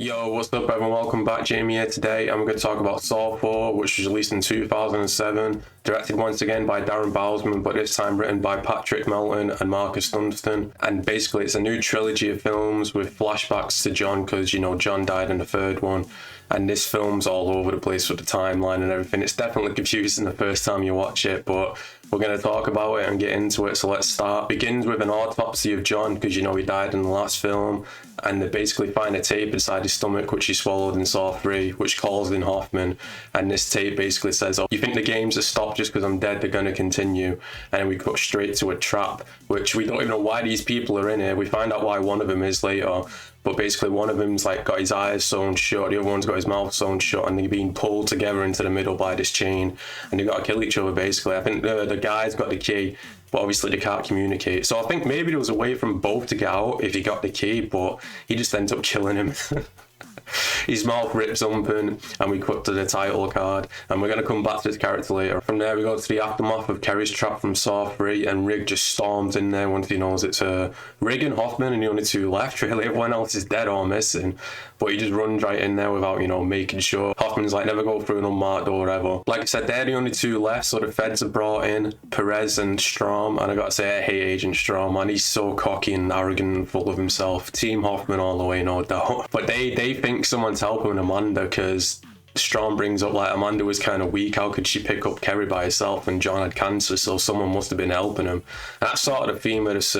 Yo, what's up everyone? Welcome back. Jamie here today. I'm going to talk about Saw 4, which was released in 2007, directed once again by Darren Bousman, but this time written by Patrick Melton and Marcus Dunstan. And basically it's a new trilogy of films with flashbacks to John, because, you know, John died in the third one. And this film's all over the place with the timeline and everything. It's definitely confusing the first time you watch it, but we're going to talk about it and get into it. So let's start. Begins with an autopsy of John, because, you know, he died in the last film. And they basically find a tape inside his stomach, which he swallowed in Saw 3, which calls in Hoffman. And this tape basically says, oh, you think the games have stopped just because I'm dead, they're going to continue. And then we cut straight to a trap, which we don't even know why these people are in here. We find out why one of them is later. But basically one of them's like got his eyes sewn shut, the other one's got his mouth sewn shut, and they're being pulled together into the middle by this chain. And they've got to kill each other basically. I think the guy's got the key, but obviously they can't communicate. So I think maybe there was a way from both to get out if he got the key, but he just ends up killing him. His mouth rips open and we cut to the title card, and we're going to come back to this character later. From there we go to the aftermath of Kerry's trap from Saw 3, and Rig just storms in there once he knows it's Rig and Hoffman and the only two left really. Everyone else is dead or missing, but he just runs right in there without, you know, making sure. Hoffman's like, never go through an unmarked door ever. Like I said, they're the only two left, so the feds are brought in, Perez and Strom, and I gotta say I hate Agent Strom, man. He's so cocky and arrogant and full of himself. Team Hoffman all the way, no doubt. But they think someone's helping Amanda, because Strom brings up like Amanda was kind of weak, how could she pick up Kerry by herself, and John had cancer, so someone must have been helping him. And that's sort of the theme of this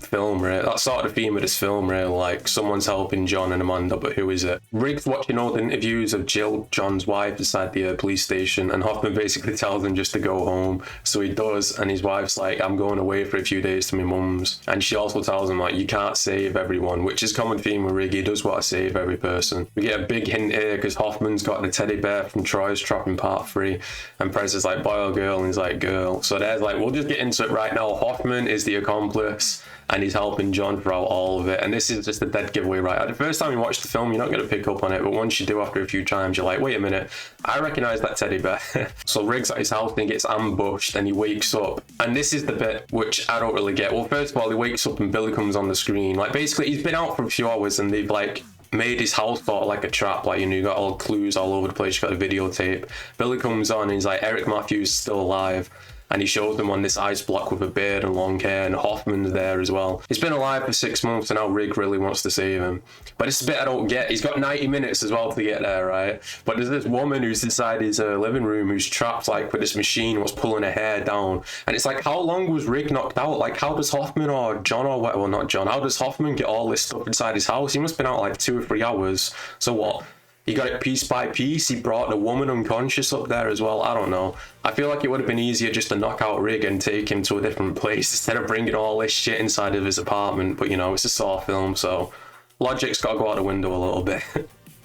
film, right? That's sort of the theme of this film, really. Like, someone's helping John and Amanda, but who is it? Rig's watching all the interviews of Jill, John's wife, inside the police station, and Hoffman basically tells him just to go home. So he does, and his wife's like, I'm going away for a few days to my mum's. And she also tells him, like, you can't save everyone, which is common theme with Rig. He does want to save every person. We get a big hint here, because Hoffman's got the teddy bear from Troy's Trap in part 3, and Prez is like, boy or girl, and he's like, girl. So there's like, we'll just get into it right now. Hoffman is the accomplice, and he's helping John throughout all of it. And this is just a dead giveaway, right? The first time you watch the film, you're not going to pick up on it, but once you do after a few times, you're like, wait a minute, I recognise that teddy bear. So Rig's at his house and he gets ambushed and he wakes up. And this is the bit which I don't really get. Well, first of all, he wakes up and Billy comes on the screen. Like, basically, he's been out for a few hours and they've, like, made his house sort of like a trap. Like, you know, you got all clues all over the place, you got a videotape. Billy comes on and he's like, Eric Matthews is still alive. And he shows them on this ice block with a beard and long hair, and Hoffman's there as well. He's been alive for 6 months and now Rig really wants to save him. But it's a bit I don't get. He's got 90 minutes as well to get there, right? But there's this woman who's inside his living room who's trapped like with this machine what's pulling her hair down. And it's like, how long was Rig knocked out? Like, how does Hoffman or John or what? Well, not John. How does Hoffman get all this stuff inside his house? He must have been out like 2 or 3 hours. So what? He got it piece by piece. He brought the woman unconscious up there as well. I don't know. I feel like it would have been easier just to knock out Rig and take him to a different place instead of bringing all this shit inside of his apartment. But, you know, it's a Saw film, so logic's got to go out the window a little bit.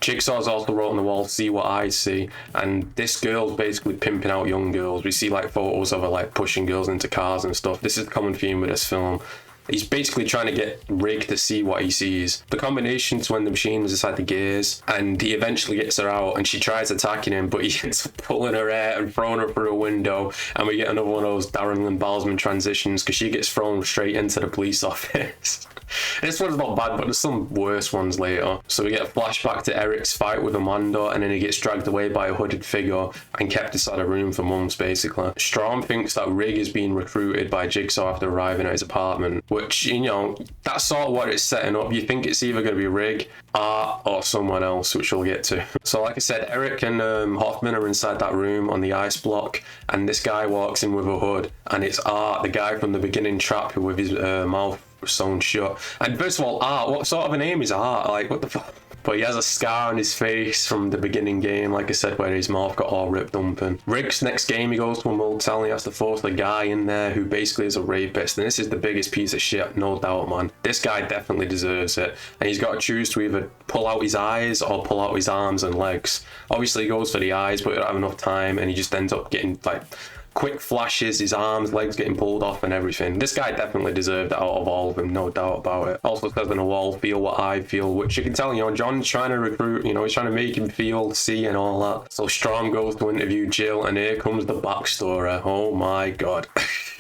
Jigsaw's also wrote on the wall, see what I see, and this girl's basically pimping out young girls. We see like photos of her like pushing girls into cars and stuff. This is a common theme with this film. He's basically trying to get Rig to see what he sees. The combination to when the machine was inside the gears, and he eventually gets her out, and she tries attacking him, but he ends up pulling her hair and throwing her through a window, and we get another one of those Darren Bousman transitions, because she gets thrown straight into the police office. This one's not bad, but there's some worse ones later. So we get a flashback to Eric's fight with Amanda, and then he gets dragged away by a hooded figure and kept inside a room for months, basically. Strom thinks that Rig is being recruited by Jigsaw after arriving at his apartment, which, you know, that's sort of what it's setting up. You think it's either going to be Rig, Art, or someone else, which we'll get to. So like I said, Eric and Hoffman are inside that room on the ice block, and this guy walks in with a hood, and it's Art, the guy from the beginning trap with his mouth sewn shut. And first of all, Art, what sort of a name is Art? Like, what the fuck? But he has a scar on his face from the beginning game, like I said, where his mouth got all ripped open. Rig's next game, he goes to a motel and he has to force the guy in there who basically is a rapist. And this is the biggest piece of shit, no doubt, man. This guy definitely deserves it. And he's got to choose to either pull out his eyes or pull out his arms and legs. Obviously, he goes for the eyes, but he don't have enough time, and he just ends up getting, like, quick flashes, his arms, legs getting pulled off and everything. This guy definitely deserved it out of all of them, no doubt about it. Also says on the wall, feel what I feel, which you can tell, you know, John's trying to recruit, you know, he's trying to make him feel, see and all that. So Strom goes to interview Jill, and here comes the backstory. Oh my god.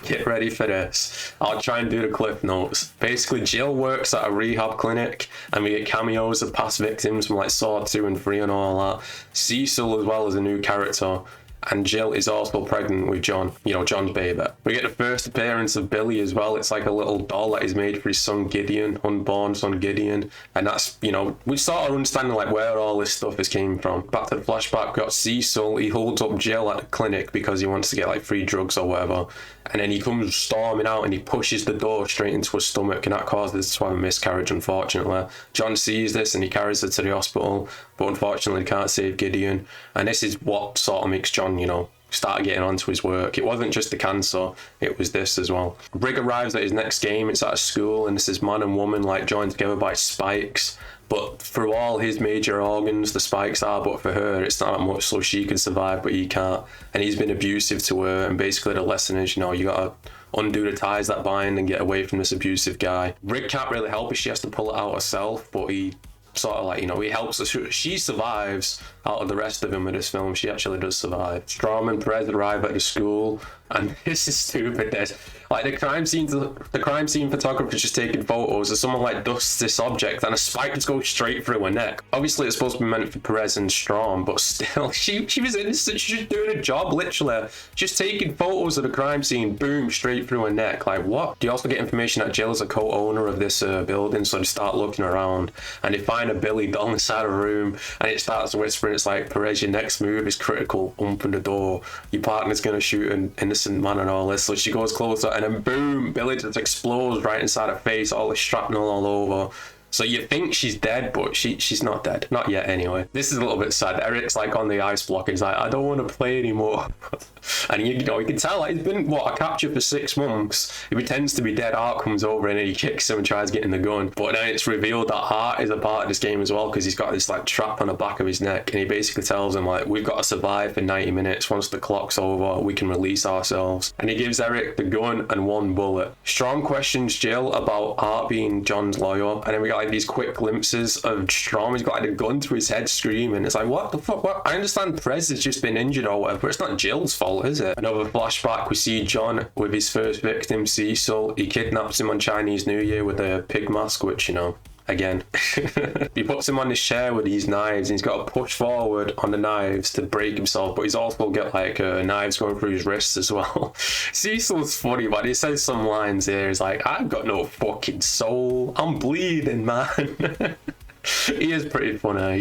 Get ready for this. I'll try and do the cliff notes. Basically, Jill works at a rehab clinic, and we get cameos of past victims from like Saw 2 and 3 and all that. Cecil as well as a new character. And Jill is also pregnant with John, you know, John's baby. We get the first appearance of Billy as well. It's like a little doll that is made for his son Gideon, unborn son Gideon. And that's, you know, we sort of understanding like where all this stuff has came from. Back to the flashback, we got Cecil. He holds up Jill at the clinic because he wants to get like free drugs or whatever. And then he comes storming out and he pushes the door straight into her stomach, and that causes her to have a miscarriage, unfortunately. John sees this and he carries her to the hospital, but unfortunately can't save Gideon. And this is what sort of makes John, you know, start getting onto his work. It wasn't just the cancer, it was this as well. Brig arrives at his next game. It's at a school, and this is man and woman like joined together by spikes. But for all his major organs, the spikes are, but for her, it's not that much, so she can survive, but he can't. And he's been abusive to her, and basically the lesson is, you know, you gotta undo the ties that bind and get away from this abusive guy. Rick can't really help her, she has to pull it out herself, but he sort of like, you know, he helps her. She survives out of the rest of them in this film. She actually does survive. Strom and Perez arrive at the school, and this is stupid. There's like the crime scene photographer just taking photos as someone like dusts this object and a spike just goes straight through her neck. Obviously it's supposed to be meant for Perez and Strom, but still, she was innocent. She's just doing a job, literally just taking photos of the crime scene. Boom, straight through her neck. Like, what? Do you also get information that Jill is a co-owner of this building? So they start looking around and they find a Billy doll inside a room, and it starts whispering. It's like, Perez, your next move is critical. Open the door. Your partner's gonna shoot an innocent man and all this. So she goes closer, and then boom, Billy just explodes right inside her face. All the shrapnel all over. So you think she's dead, but she's not dead. Not yet, anyway. This is a little bit sad. Eric's like on the ice block. He's like, I don't want to play anymore. And you know, you can tell like, he's been, what, a capture for 6 months. He pretends to be dead. Art comes over and then he kicks him and tries getting the gun. But then it's revealed that Art is a part of this game as well, because he's got this like trap on the back of his neck. And he basically tells him like, we've got to survive for 90 minutes. Once the clock's over, we can release ourselves. And he gives Eric the gun and 1 bullet. Strom questions Jill about Art being John's lawyer. And then we got like these quick glimpses of Strom. He's got like a gun to his head screaming. It's like, what the fuck? What? I understand Perez has just been injured or whatever, but it's not Jill's fault, is it? Another flashback, we see John with his first victim, Cecil. He kidnaps him on Chinese New Year with a pig mask, which, you know, again. He puts him on his chair with these knives, and he's got to push forward on the knives to break himself, but he's also got like knives going through his wrists as well. Cecil's funny, but he says some lines here. He's like, I've got no fucking soul. I'm bleeding, man. He is pretty funny.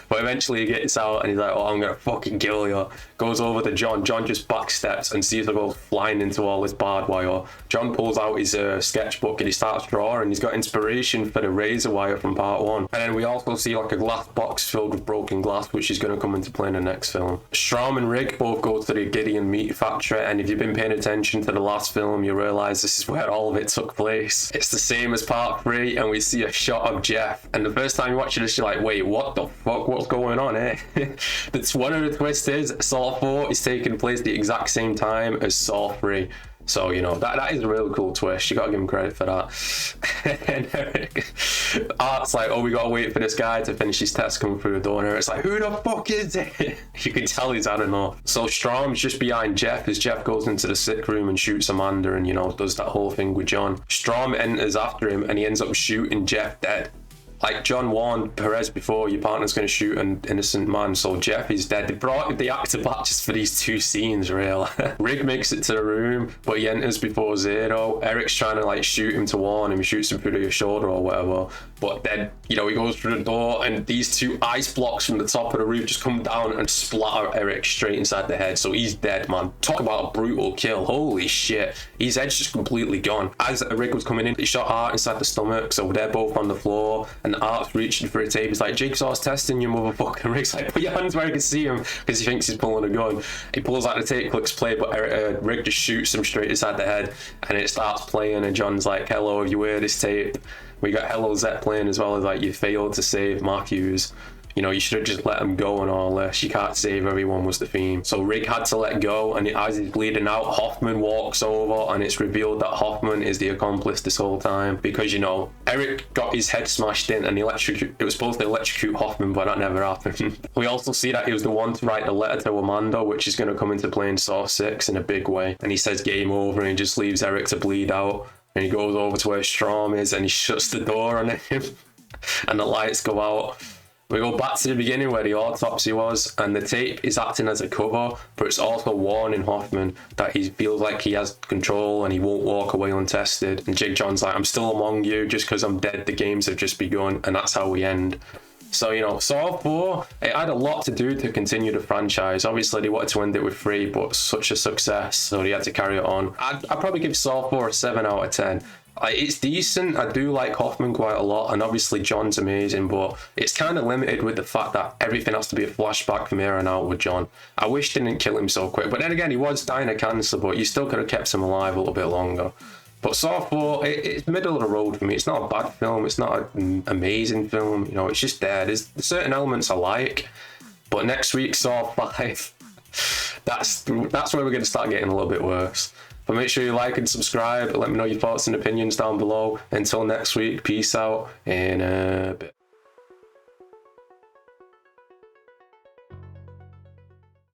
But eventually he gets out and he's like, oh, I'm gonna fucking kill you. Goes over to John. John just backsteps and Cecil goes flying into all this barbed wire. John pulls out his sketchbook and he starts drawing. He's got inspiration for the razor wire from part 1. And then we also see like a glass box filled with broken glass, which is going to come into play in the next film. Strom and Rick both go to the Gideon meat factory, and if you've been paying attention to the last film, you realise this is where all of it took place. It's the same as part 3, and we see a shot of Jeff. And the first time you watch this, you're like, wait, what the fuck? What's going on here? That's one of the twists is Saw 4 is taking place the exact same time as Saw 3. So, you know, that is a really cool twist. You gotta give him credit for that. And Eric, Art's like, oh, we gotta wait for this guy to finish his test coming through the door. And Eric's like, who the fuck is it? You can tell he's had enough. So Strom's just behind Jeff as Jeff goes into the sick room and shoots Amanda and, you know, does that whole thing with John. Strom enters after him and he ends up shooting Jeff dead. Like John warned Perez before, your partner's going to shoot an innocent man, so Jeff is dead. They brought the actor back just for these 2 scenes, really. Rick makes it to the room, but he enters before Zero. Eric's trying to like shoot him to warn him, he shoots him through the shoulder or whatever. But then, you know, he goes through the door and these 2 ice blocks from the top of the roof just come down and splatter Eric straight inside the head. So he's dead, man. Talk about a brutal kill. Holy shit. His head's just completely gone. As Rick was coming in, he shot Art inside the stomach, so they're both on the floor. And Art's reaching for a tape. He's like, Jigsaw's testing you, motherfucker. And Rick's like, put your hands where I can see him, because he thinks he's pulling a gun. He pulls out the tape, clicks play, but Rick just shoots him straight inside the head, and it starts playing, and John's like, hello, have you heard this tape? We got Hello Zet playing as well as like, you failed to save Matthews. you know, you should have just let him go and all this. You can't save everyone was the theme. So Rig had to let go, and as he's bleeding out, Hoffman walks over, and it's revealed that Hoffman is the accomplice this whole time, because, you know, Eric got his head smashed in and it was supposed to electrocute Hoffman, but that never happened. We also see that he was the one to write the letter to Amanda, which is going to come into play in Saw 6 in a big way. And he says game over, and he just leaves Eric to bleed out, and he goes over to where Strom is, and he shuts the door on him and the lights go out. We go back to the beginning where the autopsy was, and the tape is acting as a cover, but it's also warning Hoffman that he feels like he has control and he won't walk away untested. And Jig John's like, I'm still among you, just because I'm dead, the games have just begun, and that's how we end. So, you know, Saw 4, it had a lot to do to continue the franchise. Obviously, they wanted to end it with 3, but such a success, so they had to carry it on. I'd probably give Saw 4 a 7 out of 10. It's decent. I do like Hoffman quite a lot, and obviously John's amazing, but it's kind of limited with the fact that everything has to be a flashback from here on out with John. I wish they didn't kill him so quick, but then again, he was dying of cancer, but you still could have kept him alive a little bit longer. But Saw 4, it's middle of the road for me. It's not a bad film. It's not an amazing film. You know, it's just there. There's certain elements I like, but next week, Saw 5, that's where we're going to start getting a little bit worse. But make sure you like and subscribe. Let me know your thoughts and opinions down below. Until next week, peace out in a bit.